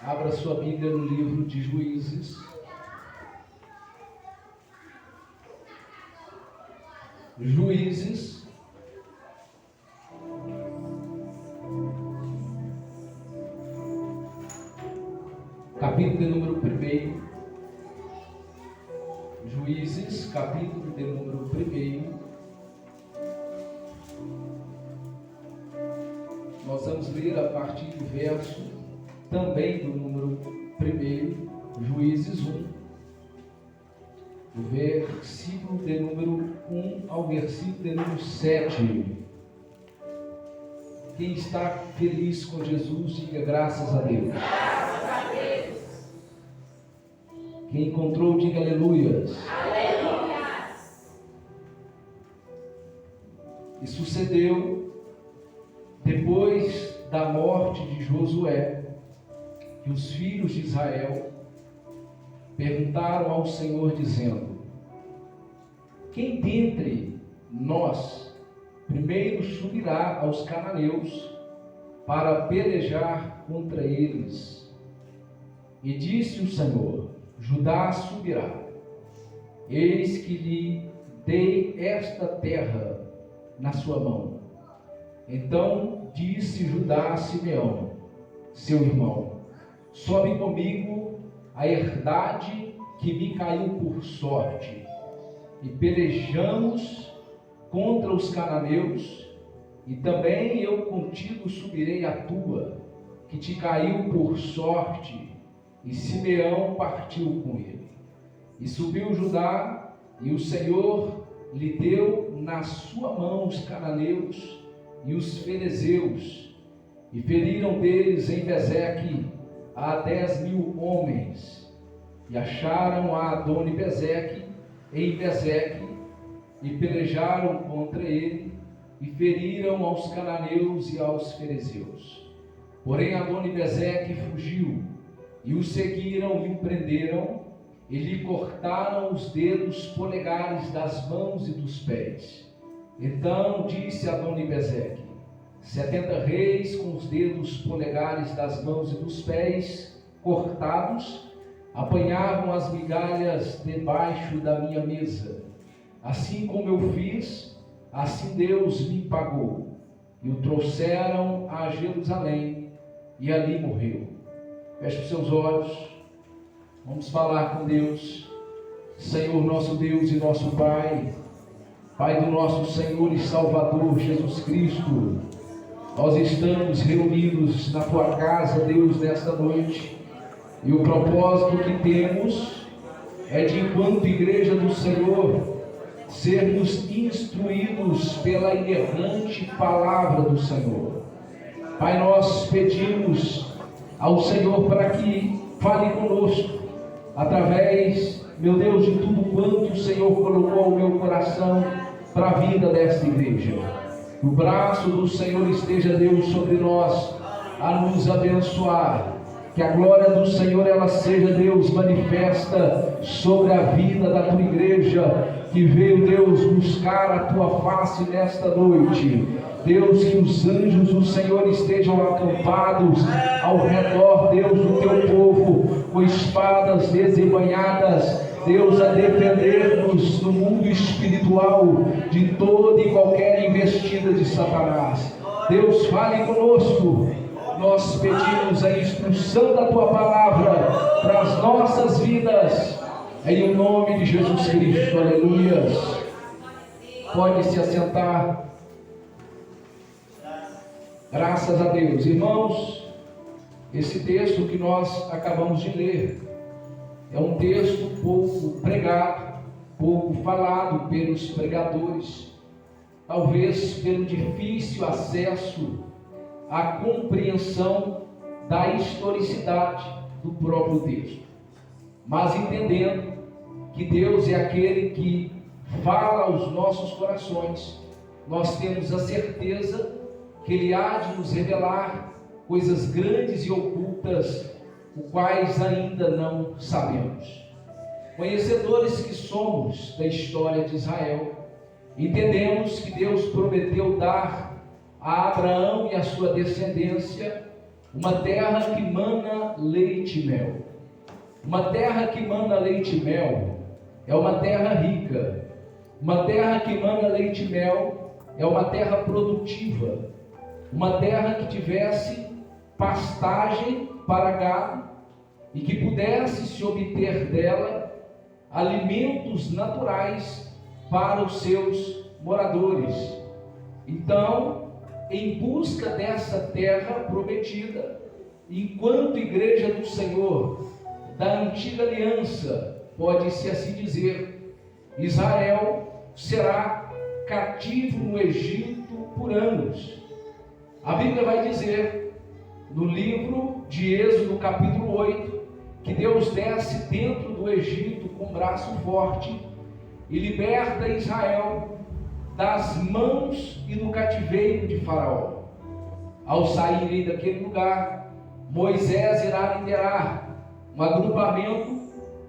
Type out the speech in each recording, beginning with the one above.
Abra sua Bíblia no livro de Juízes. Juízes, capítulo de número 1. Juízes, capítulo de número 1. Nós vamos ler a partir do verso também do número 1, Juízes 1, do versículo de número 1 ao versículo de número 7. Quem está feliz com Jesus, diga graças a Deus. Graças a Deus. Quem encontrou, diga aleluias. Aleluias. E sucedeu, depois da morte de Josué, que os filhos de Israel perguntaram ao Senhor, dizendo: quem dentre nós primeiro subirá aos cananeus para pelejar contra eles? E disse o Senhor: Judá subirá, eis que lhe dei esta terra na sua mão. Então disse Judá a Simeão, seu irmão: sobe comigo a herdade que me caiu por sorte, e pelejamos contra os cananeus, e também eu contigo subirei a tua, que te caiu por sorte. E Simeão partiu com ele. E subiu Judá, e o Senhor lhe deu na sua mão os cananeus e os ferezeus, e feriram deles em Bezeque a 10.000 homens, e acharam a Adoni-Bezeque em Bezeque, e pelejaram contra ele, e feriram aos cananeus e aos ferezeus. Porém Adoni-Bezeque fugiu, e o seguiram e o prenderam, e lhe cortaram os dedos polegares das mãos e dos pés. Então disse Adoni-Bezeque: 70 reis com os dedos polegares das mãos e dos pés cortados apanhavam as migalhas debaixo da minha mesa. Assim como eu fiz, assim Deus me pagou. E o trouxeram a Jerusalém, e ali morreu. Feche os seus olhos, vamos falar com Deus. Senhor nosso Deus e nosso Pai, Pai do nosso Senhor e Salvador Jesus Cristo, nós estamos reunidos na Tua casa, Deus, nesta noite, e o propósito que temos é de, enquanto Igreja do Senhor, sermos instruídos pela inerrante palavra do Senhor. Pai, nós pedimos ao Senhor para que fale conosco, através, meu Deus, de tudo quanto o Senhor colocou ao meu coração para a vida desta igreja. Que o braço do Senhor esteja, Deus, sobre nós, a nos abençoar. Que a glória do Senhor, ela seja, Deus, manifesta sobre a vida da tua igreja, que veio, Deus, buscar a tua face nesta noite. Deus, que os anjos do Senhor estejam acampados ao redor, Deus, do teu povo, com espadas desembainhadas, Deus, a defender-nos no mundo espiritual de toda e qualquer investida de Satanás. Deus, fale conosco. Nós pedimos a instrução da tua palavra para as nossas vidas, em o nome de Jesus Cristo. Aleluia. Pode se assentar. Graças a Deus. Irmãos, esse texto que nós acabamos de ler é um texto pouco pregado, pouco falado pelos pregadores, talvez pelo difícil acesso à compreensão da historicidade do próprio texto, mas entendendo que Deus é aquele que fala aos nossos corações, nós temos a certeza que Ele há de nos revelar coisas grandes e ocultas, os quais ainda não sabemos. Conhecedores que somos da história de Israel, entendemos que Deus prometeu dar a Abraão e a sua descendência uma terra que mana leite e mel. Uma terra que mana leite e mel é uma terra rica. Uma terra que mana leite e mel é uma terra produtiva. Uma terra que tivesse pastagem para gado e que pudesse se obter dela alimentos naturais para os seus moradores. Então, em busca dessa terra prometida, enquanto igreja do Senhor, da antiga aliança, pode-se assim dizer, Israel será cativo no Egito por anos. A Bíblia vai dizer, no livro de Êxodo, capítulo 8, que Deus desce dentro do Egito com braço forte e liberta Israel das mãos e do cativeiro de Faraó. Ao saírem daquele lugar, Moisés irá liderar um agrupamento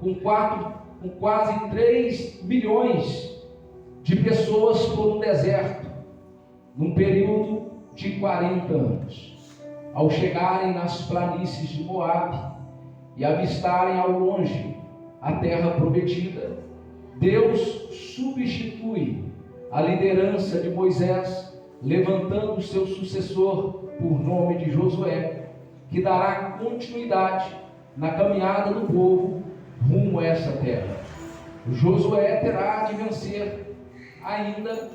com quase 3 milhões de pessoas por um deserto, num período de 40 anos. Ao chegarem nas planícies de Moabe e avistarem ao longe a terra prometida, Deus substitui a liderança de Moisés, levantando o seu sucessor por nome de Josué, que dará continuidade na caminhada do povo rumo a essa terra. Josué terá de vencer ainda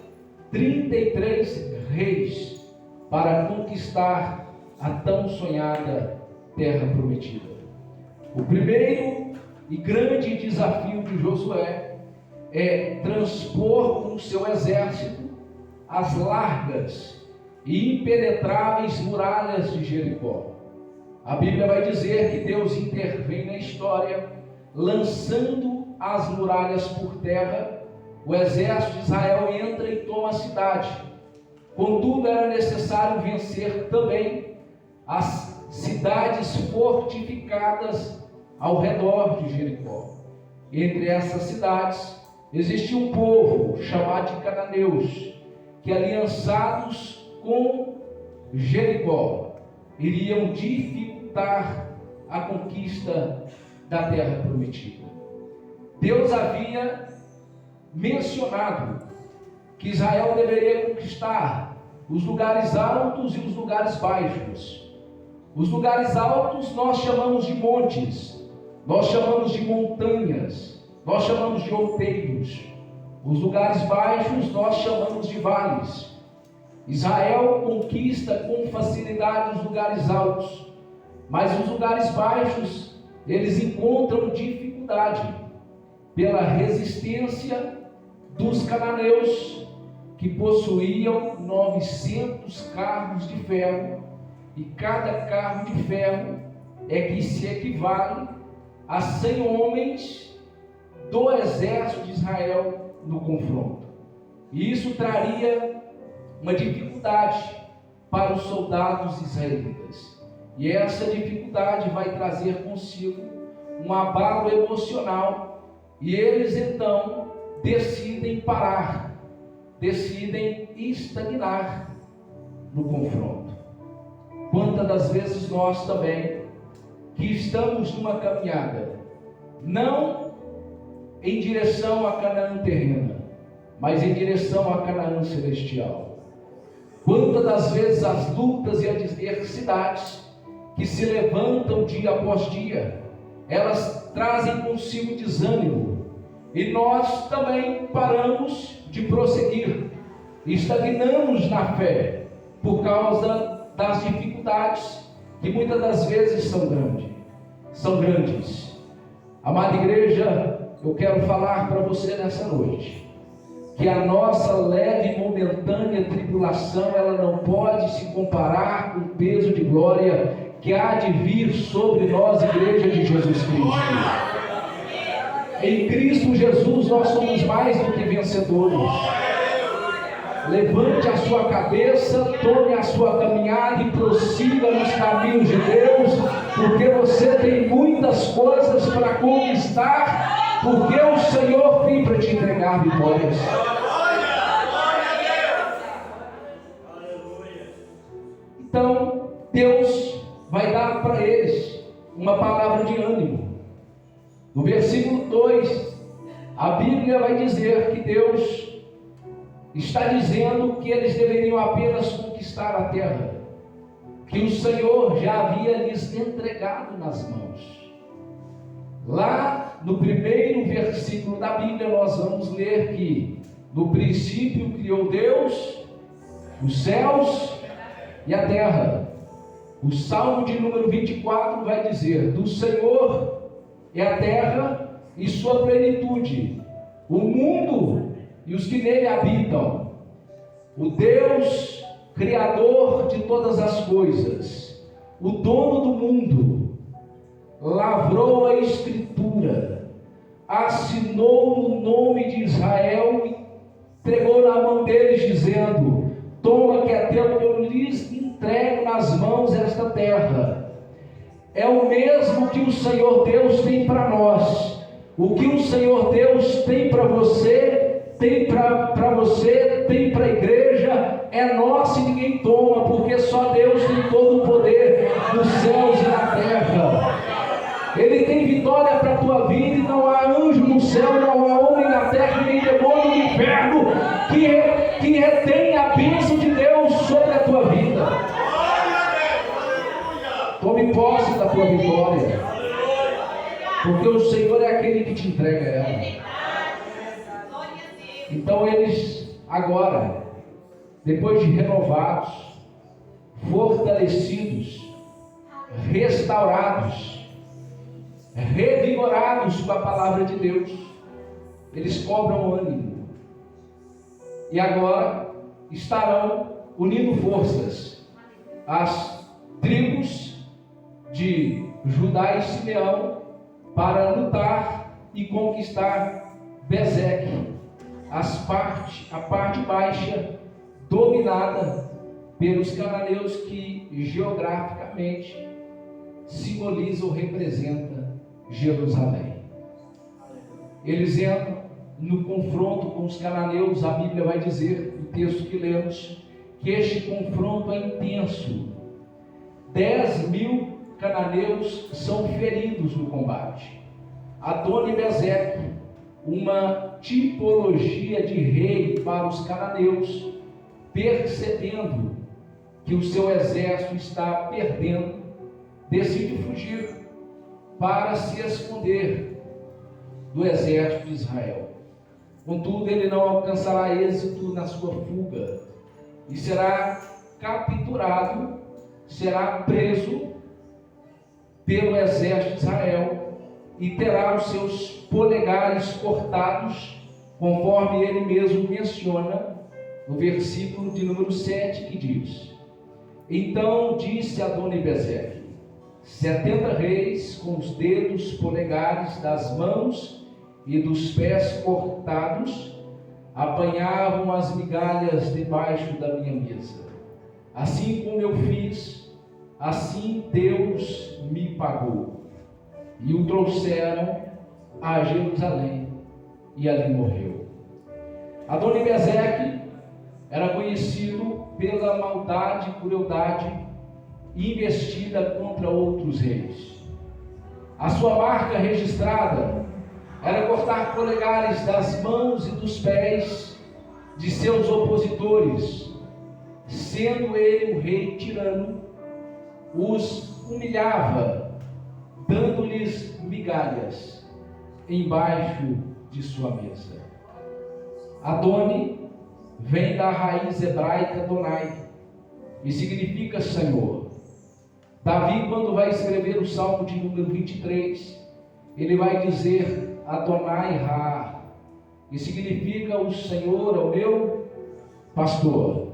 33 reis para conquistar a tão sonhada terra prometida. O primeiro e grande desafio de Josué é transpor com o seu exército as largas e impenetráveis muralhas de Jericó. A Bíblia vai dizer que Deus intervém na história, lançando as muralhas por terra. O exército de Israel entra e toma a cidade. Contudo, era necessário vencer também as cidades fortificadas ao redor de Jericó. Entre essas cidades existia um povo chamado de cananeus, que aliançados com Jericó iriam dificultar a conquista da terra prometida. Deus havia mencionado que Israel deveria conquistar os lugares altos e os lugares baixos. Os lugares altos nós chamamos de montes, nós chamamos de montanhas, nós chamamos de outeiros. Os lugares baixos nós chamamos de vales. Israel conquista com facilidade os lugares altos, mas os lugares baixos eles encontram dificuldade pela resistência dos cananeus, que possuíam 900 carros de ferro, e cada carro de ferro é que se equivale a 100 homens do exército de Israel no confronto. E isso traria uma dificuldade para os soldados israelitas. E essa dificuldade vai trazer consigo um abalo emocional, e eles então decidem parar, decidem estagnar no confronto. Quantas das vezes nós também, que estamos numa caminhada, não em direção a Canaã terrena, mas em direção a Canaã celestial. Quantas das vezes as lutas e as adversidades que se levantam dia após dia, elas trazem consigo desânimo, e nós também paramos de prosseguir, estagnamos na fé, por causa das dificuldades, que muitas das vezes são grandes. Amada igreja, eu quero falar para você nessa noite, que a nossa leve e momentânea tribulação, ela não pode se comparar com o peso de glória que há de vir sobre nós, igreja de Jesus Cristo. Em Cristo Jesus nós somos mais do que vencedores. Levante a sua cabeça, tome a sua caminhada e prossiga nos caminhos de Deus, porque você tem muitas coisas para conquistar, porque o Senhor vem para te entregar vitórias. Então, Deus vai dado para eles uma palavra de ânimo. No versículo 2, a Bíblia vai dizer que Deus está dizendo que eles deveriam apenas conquistar a terra, que o Senhor já havia lhes entregado nas mãos. Lá no primeiro versículo da Bíblia nós vamos ler que no princípio criou Deus os céus e a terra. O Salmo de número 24 vai dizer: do Senhor é a terra e sua plenitude, o mundo e os que nele habitam. O Deus Criador de todas as coisas, o dono do mundo, lavrou a Escritura, assinou o nome de Israel e entregou na mão deles, dizendo: toma que é teu, que eu lhes entrego nas mãos esta terra. É o mesmo que o Senhor Deus tem para nós. O que o Senhor Deus tem para você, tem para você, tem para a igreja, é nosso e ninguém toma, porque só Deus tem todo o poder nos céus e na terra. Ele tem vitória para a tua vida e não há anjo no céu, não há homem na terra, nem demônio no inferno que retém a bênção de Deus sobre a tua vida. Tome posse da tua vitória, porque o Senhor é aquele que te entrega ela. Então eles agora, depois de renovados, fortalecidos, restaurados, revigorados com a palavra de Deus, eles cobram ânimo e agora estarão unindo forças. As tribos de Judá e Simeão para lutar e conquistar Bezeque, a parte baixa dominada pelos cananeus, que geograficamente simboliza ou representa Jerusalém. Eles entram no confronto com os cananeus. A Bíblia vai dizer, no texto que lemos, que este confronto é intenso. 10.000 cananeus são feridos no combate. Adoni-Bezeque, uma tipologia de rei para os cananeus, percebendo que o seu exército está perdendo, decide fugir para se esconder do exército de Israel. Contudo, ele não alcançará êxito na sua fuga e será capturado, será preso pelo exército de Israel e terá os seus polegares cortados, conforme ele mesmo menciona no versículo de número 7, que diz: então disse Adoni-Bezeque: 70 reis com os dedos polegares das mãos e dos pés cortados apanhavam as migalhas debaixo da minha mesa. Assim como eu fiz, assim Deus me pagou. E o trouxeram a Jerusalém e ali morreu. Adoni-Bezeque era conhecido pela maldade e crueldade investida contra outros reis. A sua marca registrada era cortar polegares das mãos e dos pés de seus opositores. Sendo ele um rei tirano, os humilhava, dando-lhes migalhas embaixo de sua mesa. Adoni vem da raiz hebraica Adonai e significa Senhor. Davi, quando vai escrever o Salmo de número 23, ele vai dizer Adonai Ra, e significa o Senhor é o meu pastor.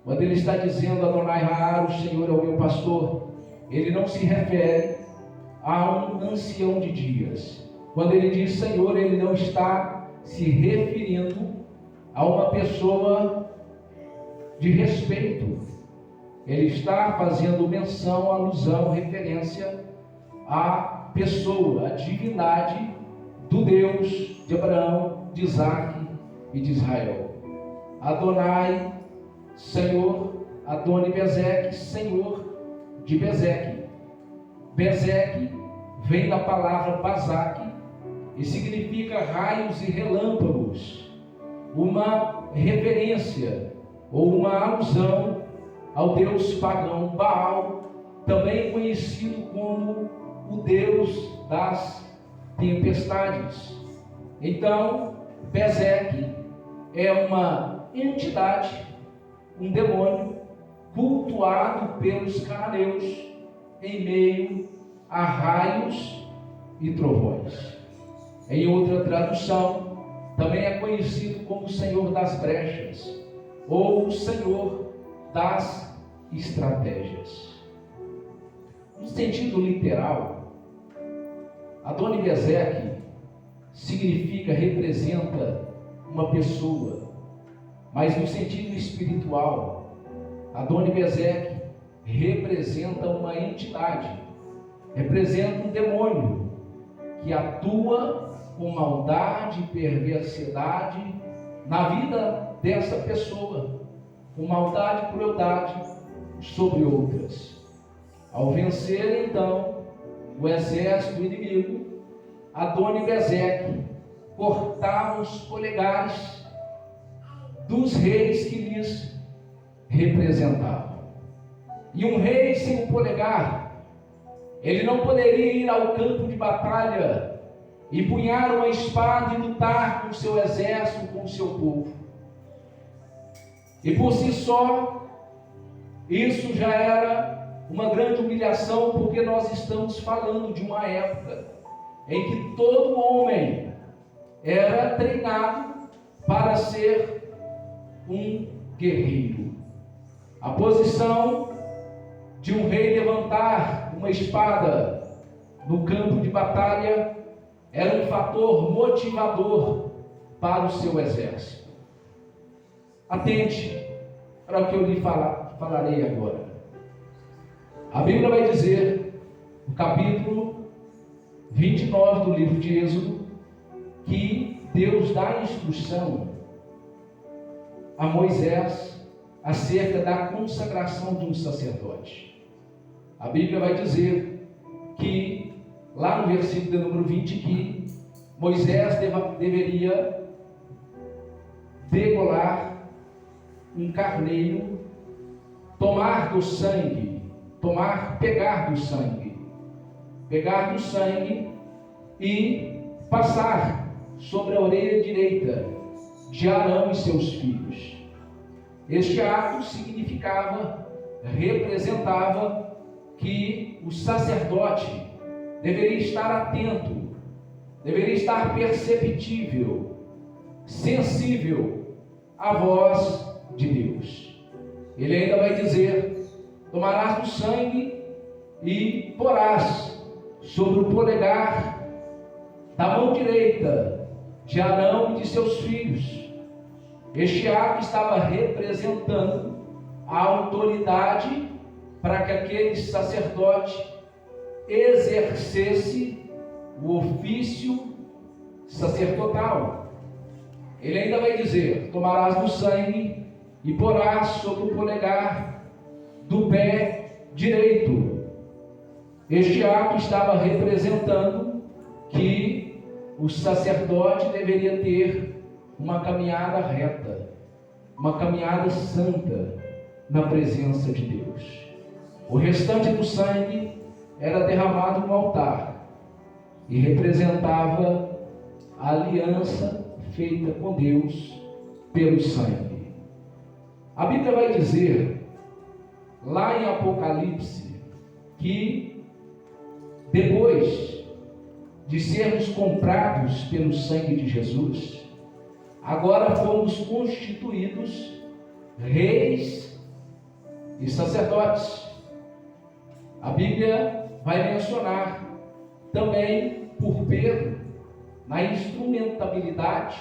Quando ele está dizendo Adonai Ra, o Senhor é o meu pastor, ele não se refere a um ancião de dias. Quando ele diz Senhor, ele não está se referindo a uma pessoa de respeito. Ele está fazendo menção, alusão, referência à pessoa, à divindade do Deus de Abraão, de Isaac e de Israel. Adonai, Senhor, Adoni-Bezeque, Senhor de Bezeque. Bezeque vem da palavra Bazaque e significa raios e relâmpagos, uma referência ou uma alusão ao deus pagão Baal, também conhecido como o deus das tempestades. Então, Bezeque é uma entidade, um demônio cultuado pelos cananeus em meio a raios e trovões. Em outra tradução, também é conhecido como o Senhor das brechas ou o Senhor das estratégias. No sentido literal, Adoni-Bezeque representa uma pessoa, mas no sentido espiritual, Adoni-Bezeque representa uma entidade, representa um demônio que atua com maldade e perversidade na vida dessa pessoa, com maldade e crueldade sobre outras. Ao vencer então o exército inimigo, Adoni-Bezeque cortava os polegares dos reis que lhes representavam. E um rei sem um polegar, ele não poderia ir ao campo de batalha, empunhar uma espada e lutar com o seu exército, com o seu povo. E por si só, isso já era uma grande humilhação, porque nós estamos falando de uma época em que todo homem era treinado para ser um guerreiro. A posição de um rei levantar uma espada no campo de batalha era um fator motivador para o seu exército. Atente para o que eu lhe falarei agora. A Bíblia vai dizer, no capítulo 29 do livro de Êxodo, que Deus dá instrução a Moisés acerca da consagração de um sacerdote. A Bíblia vai dizer que, lá no versículo de número 20, que Moisés deveria degolar um carneiro, pegar do sangue e passar sobre a orelha direita de Arão e seus filhos. Este ato representava que o sacerdote deveria estar atento, deveria estar perceptível, sensível à voz de Deus. Ele ainda vai dizer: tomarás do sangue e porás sobre o polegar da mão direita de Arão e de seus filhos. Este ato estava representando a autoridade para que aquele sacerdote exercesse o ofício sacerdotal. Ele ainda vai dizer: tomarás do sangue e porás sobre o polegar do pé direito. Este ato estava representando que o sacerdote deveria ter uma caminhada reta, uma caminhada santa na presença de Deus. O restante do sangue era derramado no altar e representava a aliança feita com Deus pelo sangue. A Bíblia vai dizer, lá em Apocalipse, que depois de sermos comprados pelo sangue de Jesus, agora fomos constituídos reis e sacerdotes. A Bíblia vai mencionar também por Pedro, na instrumentabilidade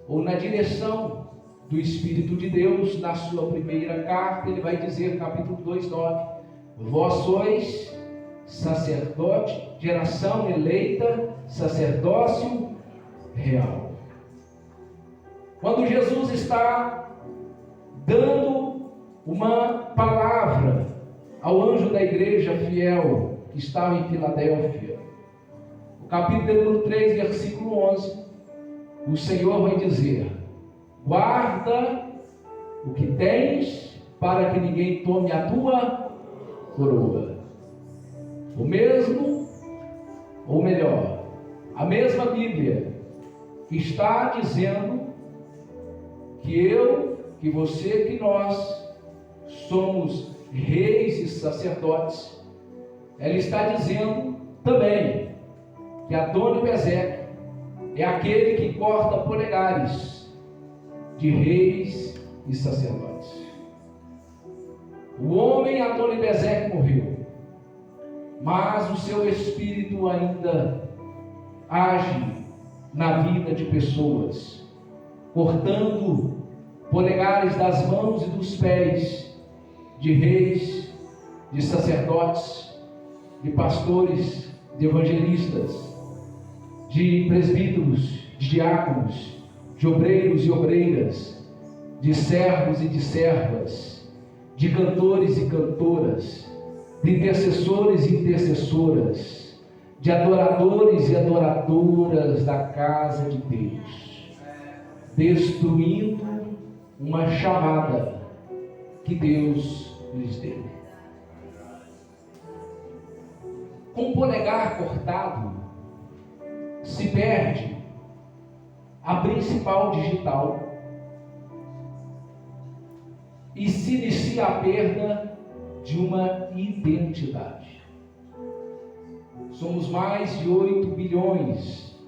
ou na direção do Espírito de Deus, na sua primeira carta, ele vai dizer, capítulo 2:9: vós sois sacerdote, geração eleita, sacerdócio real. Quando Jesus está dando uma palavra ao anjo da igreja fiel que estava em Filadélfia, o capítulo 3, versículo 11, o Senhor vai dizer: guarda o que tens, para que ninguém tome a tua coroa. O mesmo, ou melhor, a mesma Bíblia que está dizendo que eu, que você, que nós somos reis e sacerdotes, ela está dizendo também que Adoni-Bezeque é aquele que corta polegares de reis e sacerdotes. O homem Adoni-Bezeque morreu, mas o seu espírito ainda age na vida de pessoas, cortando polegares das mãos e dos pés de reis, de sacerdotes, de pastores, de evangelistas, de presbíteros, de diáconos, de obreiros e obreiras, de servos e de servas, de cantores e cantoras, de intercessores e intercessoras, de adoradores e adoradoras da casa de Deus, destruindo uma chamada que Deus lhes deu. Com o polegar cortado, se perde a principal digital e se inicia a perda de uma identidade. Somos mais de 8 bilhões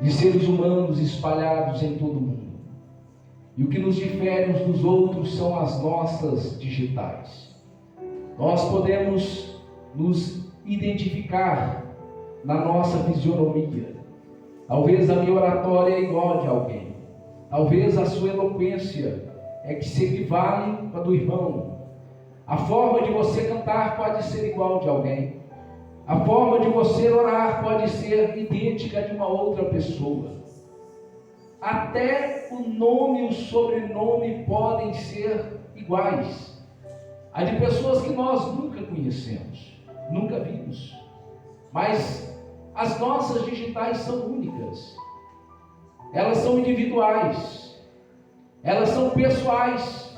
de seres humanos espalhados em todo o mundo. E o que nos difere uns dos outros são as nossas digitais. Nós podemos nos identificar na nossa fisionomia. Talvez a minha oratória é igual a de alguém. Talvez a sua eloquência é que se equivale à do irmão. A forma de você cantar pode ser igual de alguém. A forma de você orar pode ser idêntica de uma outra pessoa. Até o nome e o sobrenome podem ser iguais. Há de pessoas que nós nunca conhecemos, nunca vimos. Mas as nossas digitais são únicas. Elas são individuais. Elas são pessoais.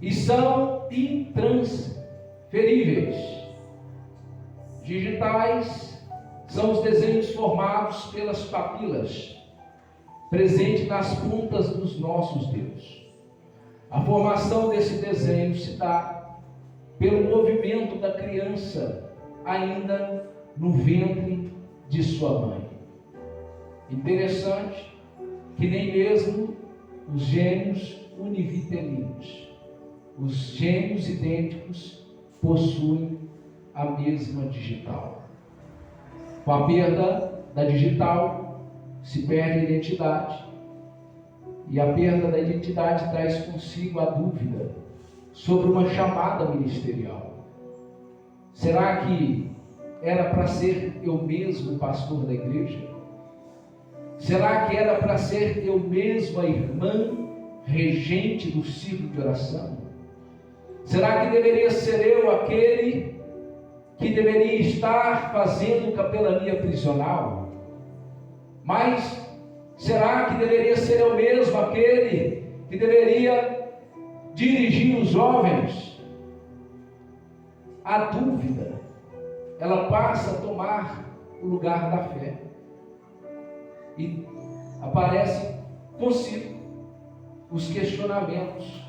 E são intransferíveis. Digitais são os desenhos formados pelas papilas, presente nas pontas dos nossos dedos. A formação desse desenho se dá pelo movimento da criança ainda no ventre de sua mãe. Interessante que nem mesmo os gêmeos univitelinos, os gêmeos idênticos, possuem a mesma digital. Com a perda da digital, se perde a identidade, e a perda da identidade traz consigo a dúvida sobre uma chamada ministerial. Será que era para ser eu mesmo pastor da igreja? Será que era para ser eu mesmo a irmã regente do círculo de oração? Será que deveria ser eu aquele que deveria estar fazendo capelania prisional? Mas será que deveria ser eu mesmo aquele que deveria dirigir os jovens? A dúvida, ela passa a tomar o lugar da fé. E aparece consigo os questionamentos.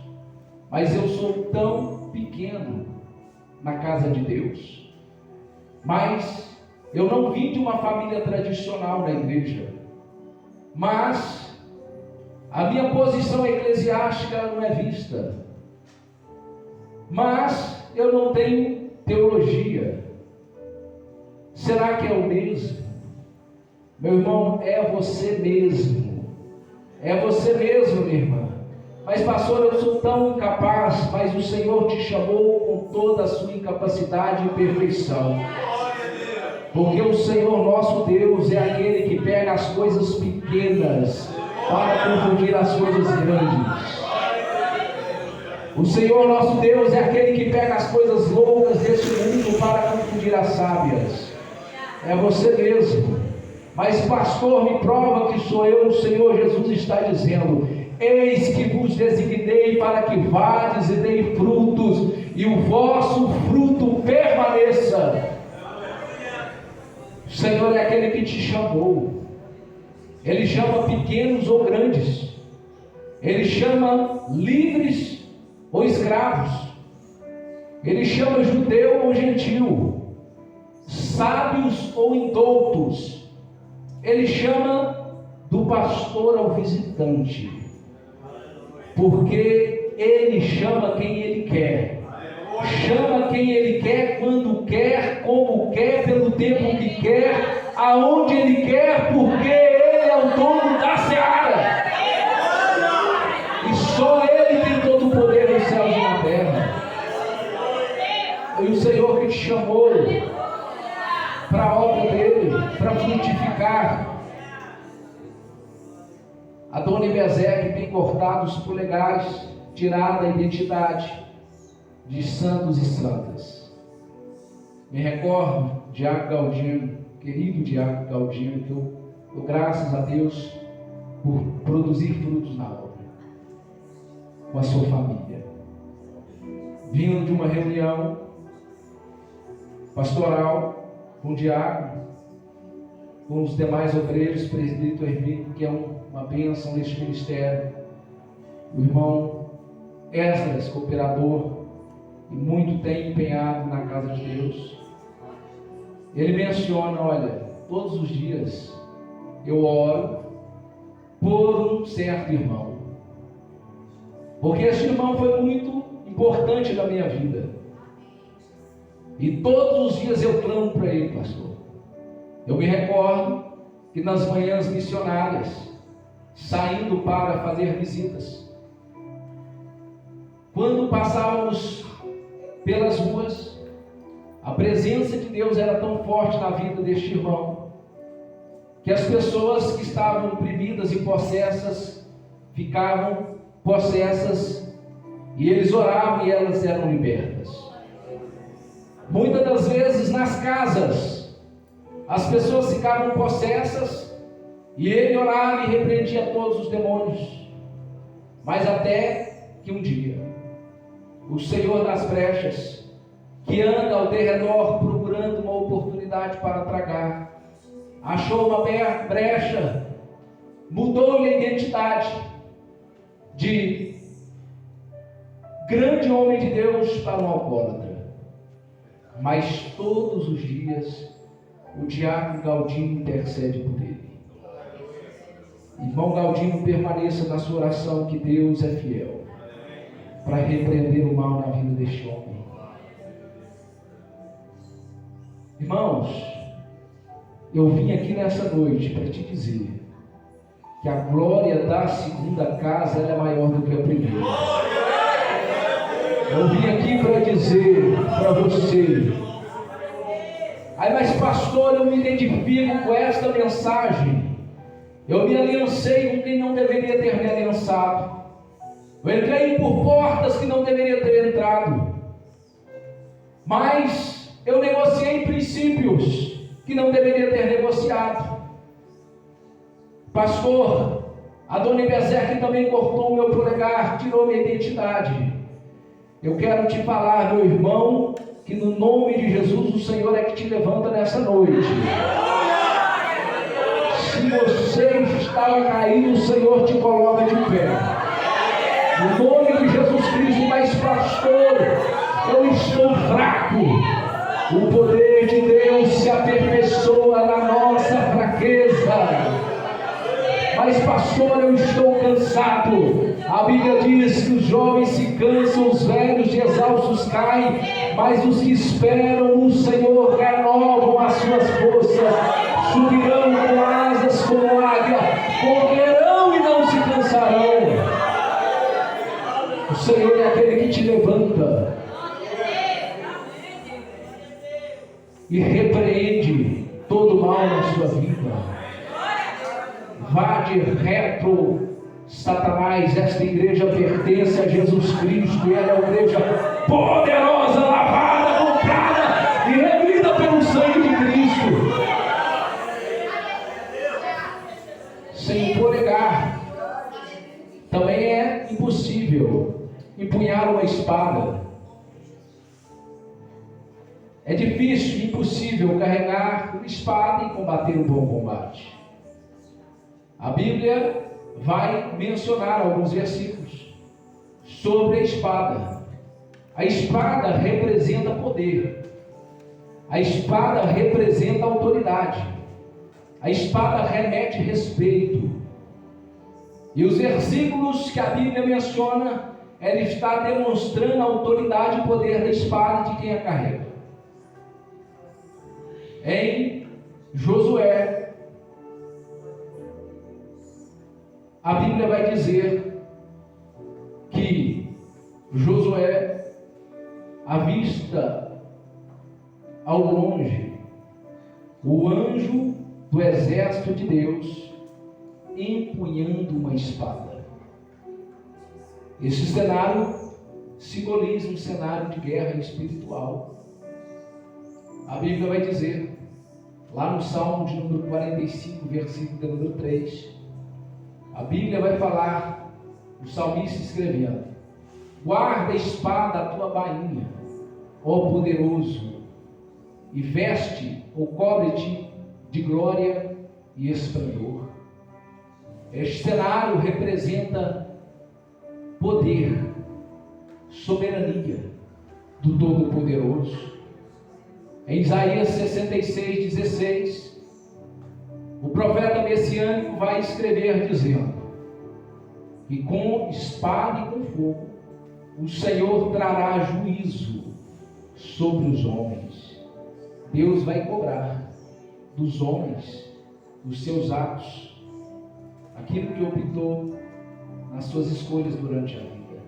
Mas eu sou tão pequeno na casa de Deus. Mas eu não vim de uma família tradicional na igreja. Mas a minha posição eclesiástica não é vista. Mas eu não tenho teologia. Será que é o mesmo? Meu irmão, é você mesmo. É você mesmo, minha irmã. Mas pastor, eu sou tão incapaz. Mas o Senhor te chamou com toda a sua incapacidade e perfeição. Porque o Senhor nosso Deus é aquele que pega as coisas pequenas para confundir as coisas grandes. O Senhor nosso Deus é aquele que pega as coisas loucas deste mundo para confundir as sábias. É você mesmo. Mas pastor, me prova que sou eu. O Senhor Jesus está dizendo: eis que vos designei para que vades e dei frutos, e o vosso fruto permaneça. O Senhor é aquele que te chamou. Ele chama pequenos ou grandes. Ele chama livres ou escravos. Ele chama judeu ou gentil, sábios ou indoutos. Ele chama do pastor ao visitante, porque ele chama quem ele quer. Chama quem ele quer, quando quer, como quer, pelo tempo que quer, aonde ele quer, porque ele é o dono da seara. E só ele tem todo o poder nos céus e na terra. E o Senhor que te chamou para a obra dele, para frutificar. Adoni-Bezeque tem cortado os polegares, tirado a identidade de santos e santas. Me recordo, Diácono Galdino, querido Diácono Galdino, que eu dou graças a Deus por produzir frutos na obra, com a sua família. Vindo de uma reunião pastoral com o diácono, com os demais obreiros, presbítero Hermínio, que é uma bênção neste ministério, o irmão Esdras, cooperador, e muito tem empenhado na casa de Deus. Ele menciona: olha, todos os dias eu oro por um certo irmão, porque esse irmão foi muito importante na minha vida, e todos os dias eu clamo para ele, pastor. Eu me recordo que nas manhãs missionárias, saindo para fazer visitas, quando passávamos pelas ruas, a presença de Deus era tão forte na vida deste irmão, que as pessoas que estavam oprimidas e possessas ficavam possessas, e eles oravam e elas eram libertas. Muitas das vezes nas casas, as pessoas ficavam possessas, e ele orava e repreendia todos os demônios. Mas até que um dia, o Senhor das brechas, que anda ao derredor procurando uma oportunidade para tragar, achou uma brecha, mudou-lhe a identidade de grande homem de Deus para um alcoólatra. Mas todos os dias o diácono Galdino intercede por ele. Irmão Galdino, permaneça na sua oração, que Deus é fiel para repreender o mal na vida deste homem. Irmãos, eu vim aqui nessa noite para te dizer que a glória da segunda casa ela é maior do que a primeira. Eu vim aqui para dizer para você: aí, mas pastor, eu me identifico com esta mensagem. Eu me aliancei com quem não deveria ter me aliançado. Eu entrei por portas que não deveria ter entrado. Mas eu negociei princípios que não deveria ter negociado. Pastor, Adoni-Bezeque também cortou o meu polegar, tirou minha identidade. Eu quero te falar, meu irmão, que no nome de Jesus o Senhor é que te levanta nessa noite. Se você estava caído, o Senhor te coloca de pé. No nome de Jesus Cristo. Mas pastor, eu estou fraco. O poder de Deus se aperfeiçoa na nossa fraqueza. Mas pastor, eu estou cansado. A Bíblia diz que os jovens se cansam, os velhos e exaustos caem, mas os que esperam no Senhor renovam as suas forças, subirão com asas como águia, correrão e não se cansarão. O Senhor é aquele que te levanta e repreende todo mal na sua vida. Vá de reto, Satanás, esta igreja pertence a Jesus Cristo, e ela é uma igreja poderosa, lavada, comprada e remida pelo sangue de Cristo. Sem polegar, também é impossível empunhar uma espada. É difícil, impossível carregar uma espada e combater o bom combate. A Bíblia vai mencionar alguns versículos sobre a espada. A espada representa poder. A espada representa autoridade. A espada remete respeito. E os versículos que a Bíblia menciona, ela está demonstrando a autoridade e poder da espada de quem a carrega. Em Josué, a Bíblia vai dizer que Josué avista ao longe o anjo do exército de Deus empunhando uma espada. Esse cenário simboliza um cenário de guerra espiritual. A Bíblia vai dizer, lá no Salmo de número 45, versículo de número 3, a Bíblia vai falar, o salmista escrevendo: guarda a espada a tua bainha, ó poderoso, e veste ou cobre-te de glória e esplendor. Este cenário representa poder, soberania do Todo-Poderoso. Em Isaías 66:16, o profeta messiânico vai escrever dizendo que com espada e com fogo o Senhor trará juízo sobre os homens. Deus vai cobrar dos homens os seus atos, aquilo que optou nas suas escolhas durante a vida.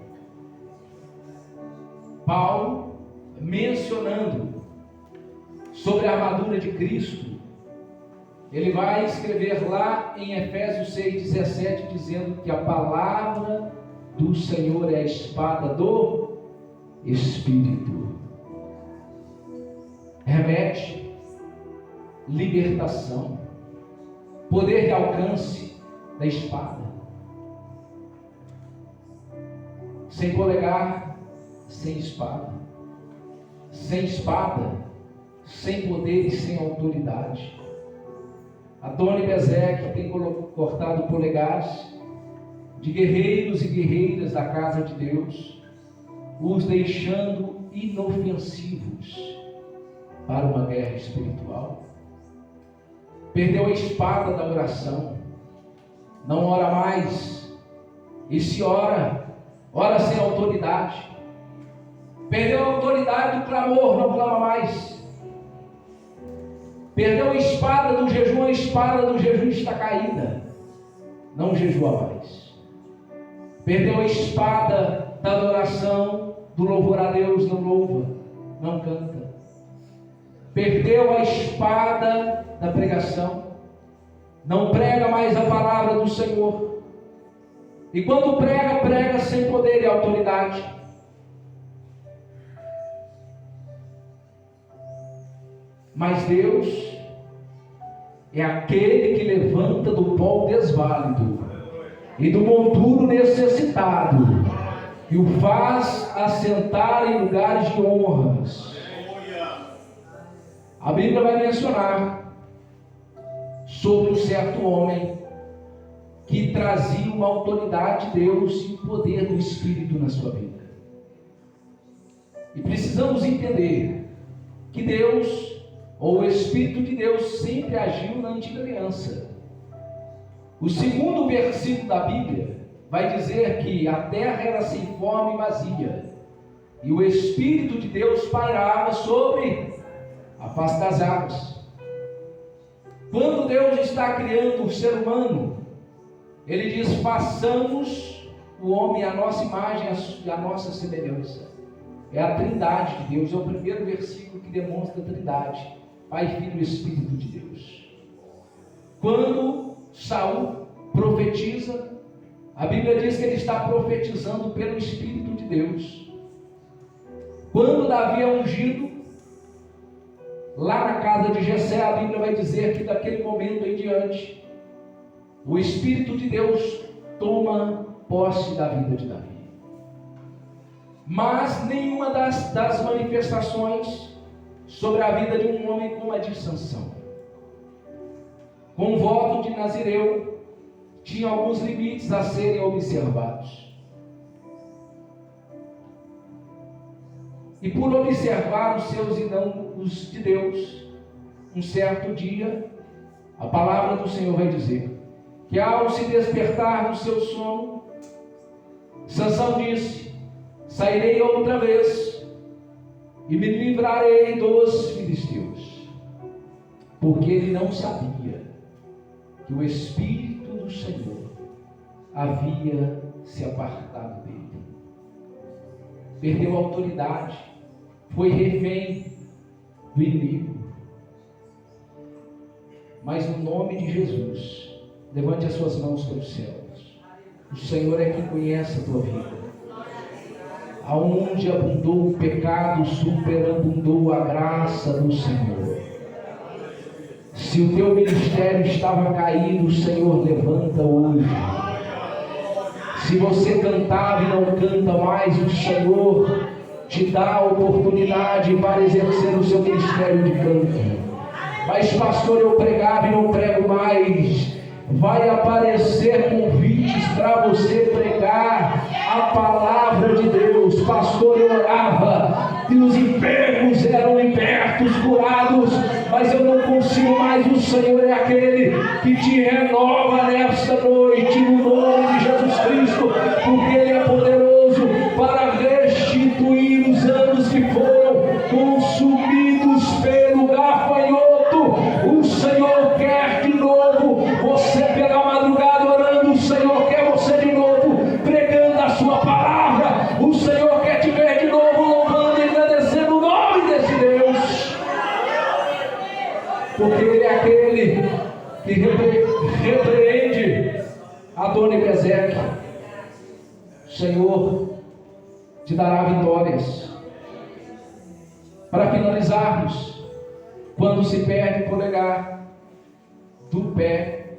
Paulo, mencionando sobre a armadura de Cristo, ele vai escrever lá em Efésios 6:17, dizendo que a palavra do Senhor é a espada do Espírito. Remete libertação, poder de alcance da espada. Sem polegar, sem espada. Sem espada, sem poder e sem autoridade. Adoni-Bezeque tem cortado polegares de guerreiros e guerreiras da casa de Deus, os deixando inofensivos para uma guerra espiritual. Perdeu a espada da oração, não ora mais, e se ora sem autoridade. Perdeu a autoridade do clamor, não clama mais. Perdeu a espada do jejum está caída, não jejua mais. Perdeu a espada da adoração, do louvor a Deus, não louva, não canta. Perdeu a espada da pregação, não prega mais a palavra do Senhor. E quando prega, prega sem poder e autoridade. Mas Deus é aquele que levanta do pó desválido e do monturo necessitado e o faz assentar em lugares de honras. A Bíblia vai mencionar sobre um certo homem que trazia uma autoridade de Deus e o poder do Espírito na sua vida. E precisamos entender que Deus, ou o Espírito de Deus, sempre agiu na antiga aliança. O segundo versículo da Bíblia vai dizer que a terra era sem forma e vazia, e o Espírito de Deus pairava sobre a face das águas. Quando Deus está criando o ser humano, Ele diz: façamos o homem à nossa imagem e à nossa semelhança. É a trindade de Deus, é o primeiro versículo que demonstra a trindade: Pai, Filho e Espírito de Deus. Quando Saul profetiza, A Bíblia diz que ele está profetizando pelo Espírito de Deus. Quando Davi é ungido, lá na casa de Jessé, a Bíblia vai dizer que daquele momento em diante, o Espírito de Deus toma posse da vida de Davi. Mas nenhuma das manifestações sobre a vida de um homem como a de Sansão. Com o voto de Nazireu, tinha alguns limites a serem observados. E por observar os seus e não os de Deus, um certo dia, a palavra do Senhor vai dizer que ao se despertar do seu sono, Sansão disse: sairei outra vez e me livrarei dos filisteus, porque ele não sabia que o Espírito do Senhor havia se apartado dele. Perdeu a autoridade, foi refém do inimigo. Mas no nome de Jesus, levante as suas mãos para os céus. O Senhor é quem conhece a tua vida. Aonde abundou o pecado, superabundou a graça do Senhor. Se o teu ministério estava caído, o Senhor levanta hoje. Se você cantava e não canta mais, o Senhor te dá a oportunidade para exercer o seu ministério de canto. Mas pastor, eu pregava e não prego mais. Vai aparecer convites para você pregar a palavra de Deus. Pastor, eu orava e os enfermos eram libertos, curados, mas eu não consigo mais. O Senhor é aquele que te renova nesta noite, no nome de Jesus Cristo, porque Ele é poderoso para restituir os anos que foram consumidos pelo gafanhoto. O Senhor quer de novo você pela madrugada orando. O Senhor quer você de novo pregando a sua palavra. O Senhor quer te ver de novo louvando e agradecendo o nome desse Deus, porque Ele é aquele que repreende Adoni-Bezeque. O Senhor te dará vitórias. Para finalizarmos, quando se perde o polegar do pé,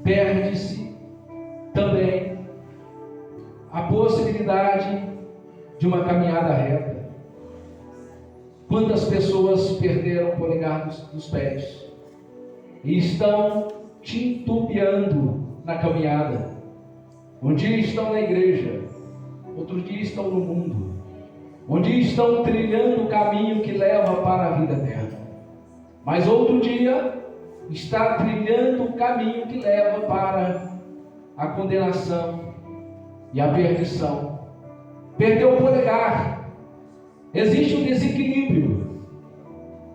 perde-se também a possibilidade de uma caminhada reta. Quantas pessoas perderam o polegar dos pés e estão titubeando na caminhada? Um dia estão na igreja, outro dia estão no mundo, um dia estão trilhando o caminho que leva para a vida eterna, mas outro dia está trilhando o caminho que leva para a condenação e a perdição. Perdeu o polegar, existe um desequilíbrio.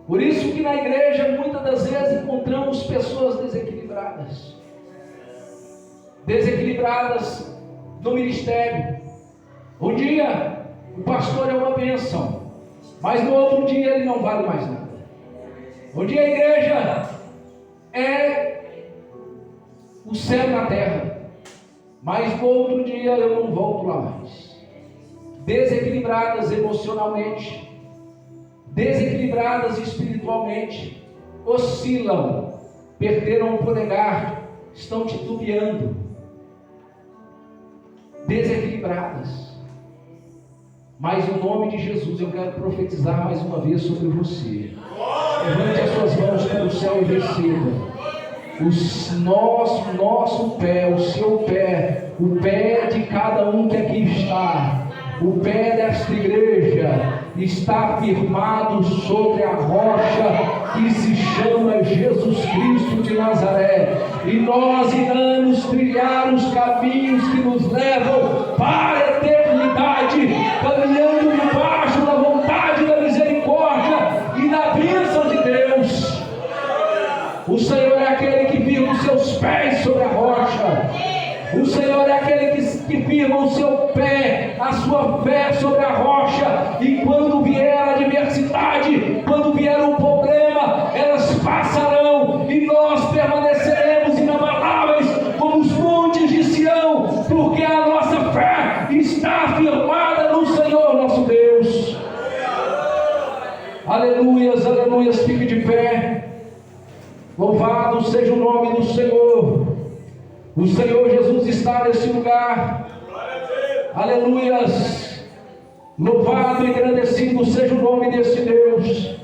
Por isso que na igreja muitas das vezes encontramos pessoas desequilibradas no ministério. Um dia o pastor é uma bênção, mas no outro dia ele não vale mais nada. Um dia a igreja é o céu na terra, mas no outro dia eu não volto lá mais. Desequilibradas emocionalmente, desequilibradas espiritualmente, oscilam, perderam o polegar, estão titubeando, desequilibradas. Mas no nome de Jesus eu quero profetizar mais uma vez sobre você. Levante as suas mãos para o céu e receba. O nosso pé, o seu pé, o pé de cada um que aqui está, o pé desta igreja está firmado sobre a rocha que se chama Jesus Cristo de Nazaré, e nós iremos trilhar os caminhos que nos levam para a eternidade, caminhando debaixo da vontade, da misericórdia e da bênção de Deus. O Senhor é aquele que firma os seus pés sobre a rocha. O Senhor é aquele que firma o seu pé, a sua fé sobre a rocha, e quando vier a adversidade, quando vier um problema, elas passarão e nós permaneceremos inabaláveis como os montes de Sião, Aleluia, fique de pé. Louvado seja o nome do Senhor. O Senhor Jesus está nesse lugar. Aleluias. Louvado e agradecido seja o nome desse Deus.